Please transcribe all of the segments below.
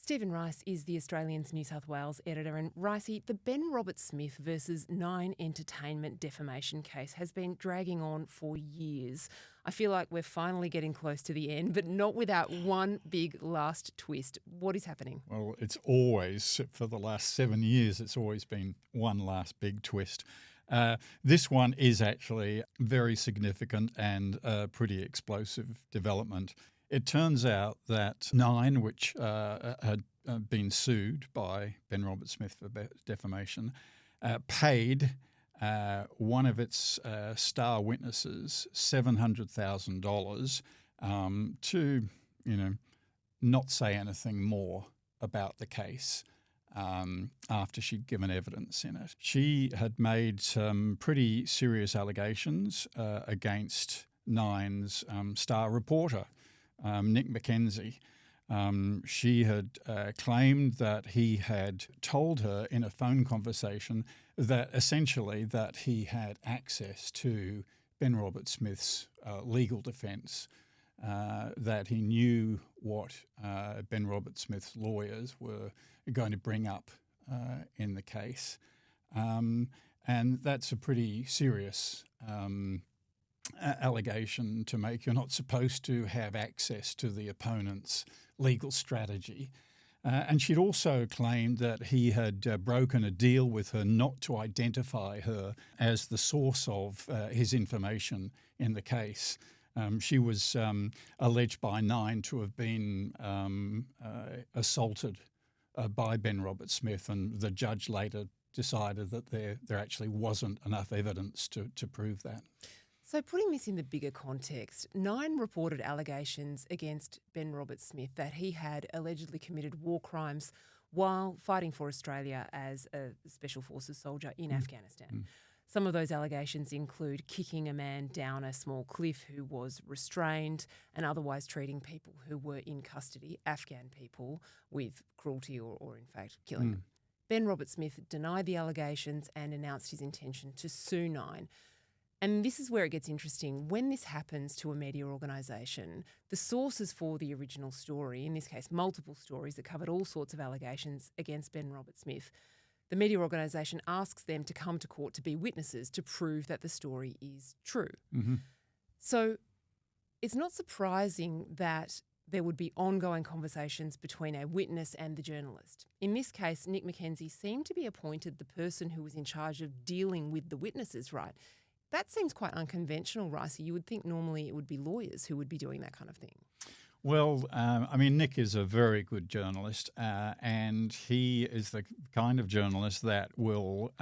Stephen Rice is the Australian's New South Wales editor, and Ricey, the Ben Roberts-Smith versus Nine Entertainment defamation case has been dragging on for years. I feel like we're finally getting close to the end, but not without one big last twist. What is happening? Well, it's always, for the last 7 years, it's always been one last big twist. This one is actually very significant and a pretty explosive development. It turns out that Nine, which had been sued by Ben Roberts-Smith for defamation, paid one of its star witnesses $700,000 to, not say anything more about the case after she'd given evidence in it. She had made some pretty serious allegations against Nine's star reporter, Nick McKenzie. She had claimed that he had told her in a phone conversation that essentially that he had access to Ben Roberts-Smith's legal defence, that he knew what Ben Roberts-Smith's lawyers were going to bring up in the case. And that's a pretty serious allegation to make. You're not supposed to have access to the opponent's legal strategy. And she'd also claimed that he had broken a deal with her not to identify her as the source of his information in the case. She was alleged by Nine to have been assaulted by Ben Roberts-Smith, and the judge later decided that there actually wasn't enough evidence to prove that. So putting this in the bigger context, Nine reported allegations against Ben Roberts-Smith that he had allegedly committed war crimes while fighting for Australia as a Special Forces soldier in Afghanistan. Some of those allegations include kicking a man down a small cliff who was restrained and otherwise treating people who were in custody, Afghan people, with cruelty or in fact killing them. Ben Roberts-Smith denied the allegations and announced his intention to sue Nine. And this is where it gets interesting. When this happens to a media organisation, the sources for the original story, in this case multiple stories that covered all sorts of allegations against Ben Roberts-Smith, the media organisation asks them to come to court to be witnesses to prove that the story is true. So it's not surprising that there would be ongoing conversations between a witness and the journalist. In this case, Nick McKenzie seemed to be appointed the person who was in charge of dealing with the witnesses, right? That seems quite unconventional, Ricey. You would think normally it would be lawyers who would be doing that kind of thing. Well, Nick is a very good journalist, and he is the kind of journalist that will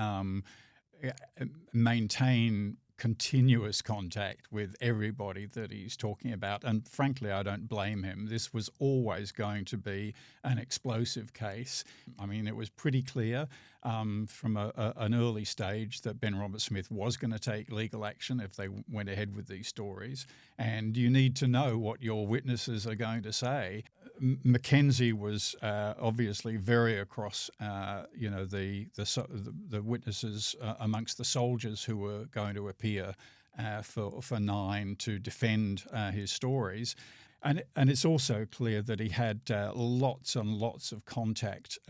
maintain continuous contact with everybody that he's talking about. And frankly, I don't blame him. This was always going to be an explosive case. I mean, it was pretty clear from an early stage that Ben Roberts-Smith was going to take legal action if they went ahead with these stories. And you need to know what your witnesses are going to say. McKenzie was obviously very across, the witnesses amongst the soldiers who were going to appear for Nine to defend his stories. And it's also clear that he had lots and lots of contact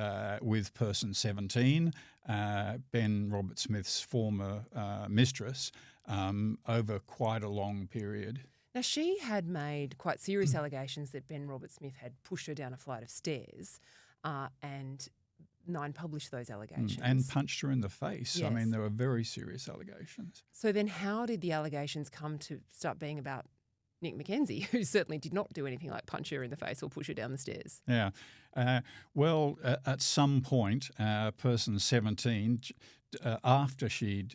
with person 17, Ben Roberts-Smith's former mistress, over quite a long period. Now, she had made quite serious allegations that Ben Roberts-Smith had pushed her down a flight of stairs, and Nine published those allegations. And punched her in the face. Yes. I mean, they were very serious allegations. So then how did the allegations come to start being about Nick McKenzie, who certainly did not do anything like punch her in the face or push her down the stairs? Yeah. At some point, person 17, after she'd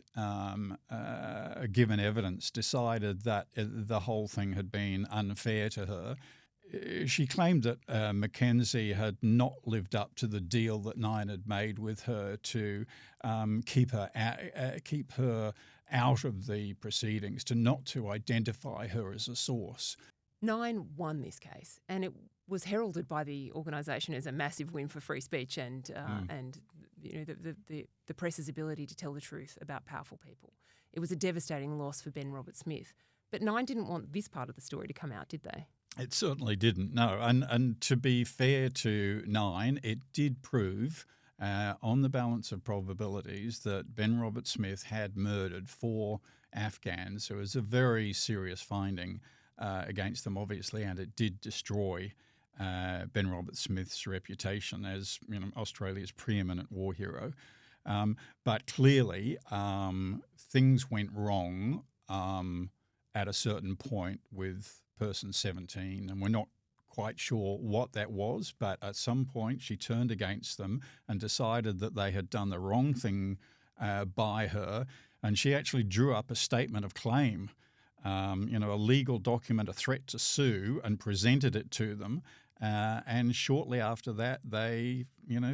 given evidence, decided that the whole thing had been unfair to her. She claimed that McKenzie had not lived up to the deal that Nine had made with her to keep her out of the proceedings, not to identify her as a source. Nine won this case, and it was heralded by the organisation as a massive win for free speech and the press's ability to tell the truth about powerful people. It was a devastating loss for Ben Roberts-Smith. But Nine didn't want this part of the story to come out, did they? It certainly didn't, no. And to be fair to Nine, it did prove on the balance of probabilities that Ben Robert Smith had murdered 4 Afghans. It was a very serious finding against them, obviously, and it did destroy Ben Robert Smith's reputation as Australia's preeminent war hero. But clearly, things went wrong at a certain point with person 17, and we're not quite sure what that was, but at some point she turned against them and decided that they had done the wrong thing by her, and she actually drew up a statement of claim, a legal document, a threat to sue, and presented it to them. And shortly after that, they,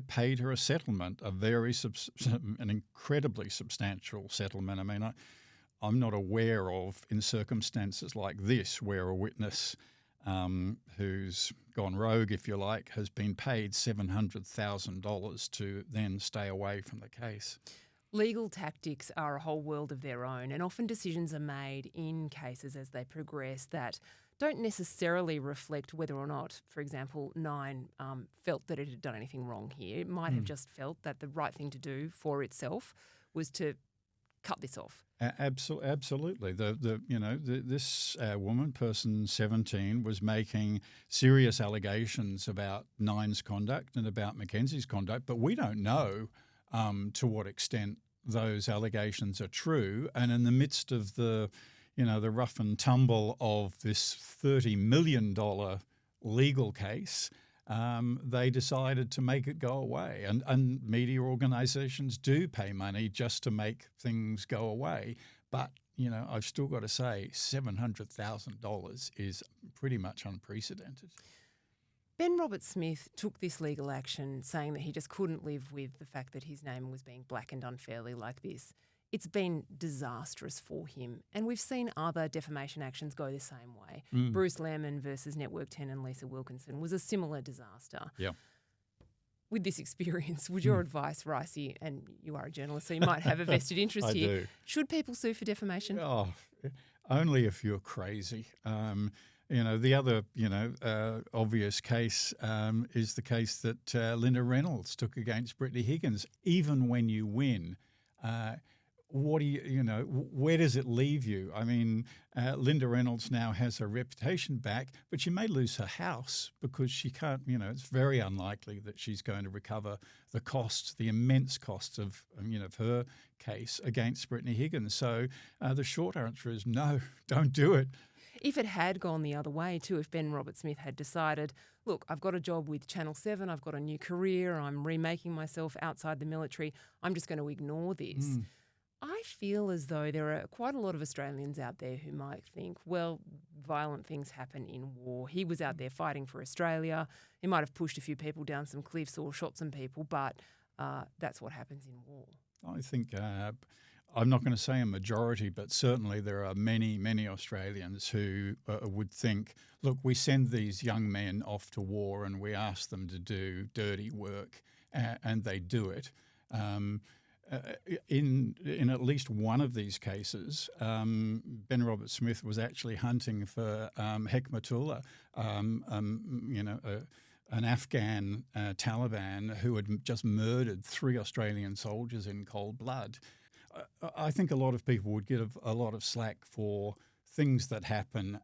paid her a settlement, an incredibly substantial settlement. I mean, I'm not aware of, in circumstances like this, where a witness who's gone rogue, if you like, has been paid $700,000 to then stay away from the case. Legal tactics are a whole world of their own, and often decisions are made in cases as they progress that don't necessarily reflect whether or not, for example, Nine felt that it had done anything wrong here. It might have just felt that the right thing to do for itself was to cut this off. Absolutely. This woman, person 17, was making serious allegations about Nine's conduct and about Mackenzie's conduct, but we don't know to what extent those allegations are true. And in the midst of the rough and tumble of this $30 million legal case, they decided to make it go away. And media organisations do pay money just to make things go away. But, I've still got to say $700,000 is pretty much unprecedented. Ben Robert Smith took this legal action saying that he just couldn't live with the fact that his name was being blackened unfairly like this. It's been disastrous for him. And we've seen other defamation actions go the same way. Bruce Lemon versus Network 10 and Lisa Wilkinson was a similar disaster. Yeah. With this experience, would your advice, Ricey, and you are a journalist, so you might have a vested interest I here, do. should people sue for defamation? Oh, only if you're crazy. The other, obvious case is the case that Linda Reynolds took against Brittany Higgins. Even when you win, what do where does it leave you? I mean, Linda Reynolds now has her reputation back, but she may lose her house because she can't, it's very unlikely that she's going to recover the costs, the immense costs of her case against Brittany Higgins. So the short answer is no, don't do it. If it had gone the other way too, if Ben Robert Smith had decided, look, I've got a job with Channel 7, I've got a new career, I'm remaking myself outside the military, I'm just going to ignore this. I feel as though there are quite a lot of Australians out there who might think, well, violent things happen in war. He was out there fighting for Australia. He might have pushed a few people down some cliffs or shot some people, but that's what happens in war. I think, I'm not going to say a majority, but certainly there are many, many Australians who would think, look, we send these young men off to war and we ask them to do dirty work and they do it. In at least one of these cases, Ben Robert Smith was actually hunting for Hekmatullah, an Afghan Taliban who had just murdered 3 Australian soldiers in cold blood. I think a lot of people would give a lot of slack for things that happen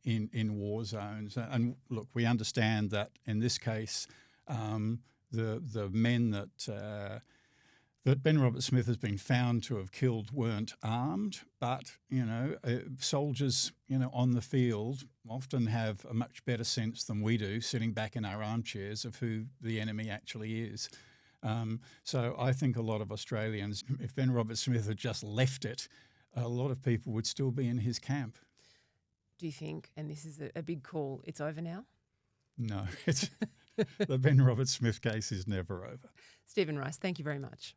in war zones. And look, we understand that in this case, the men that Ben Robert Smith has been found to have killed weren't armed, but, soldiers, on the field often have a much better sense than we do sitting back in our armchairs of who the enemy actually is. So I think a lot of Australians, if Ben Robert Smith had just left it, a lot of people would still be in his camp. Do you think, and this is a big call, it's over now? No, the Ben Robert Smith case is never over. Stephen Rice, thank you very much.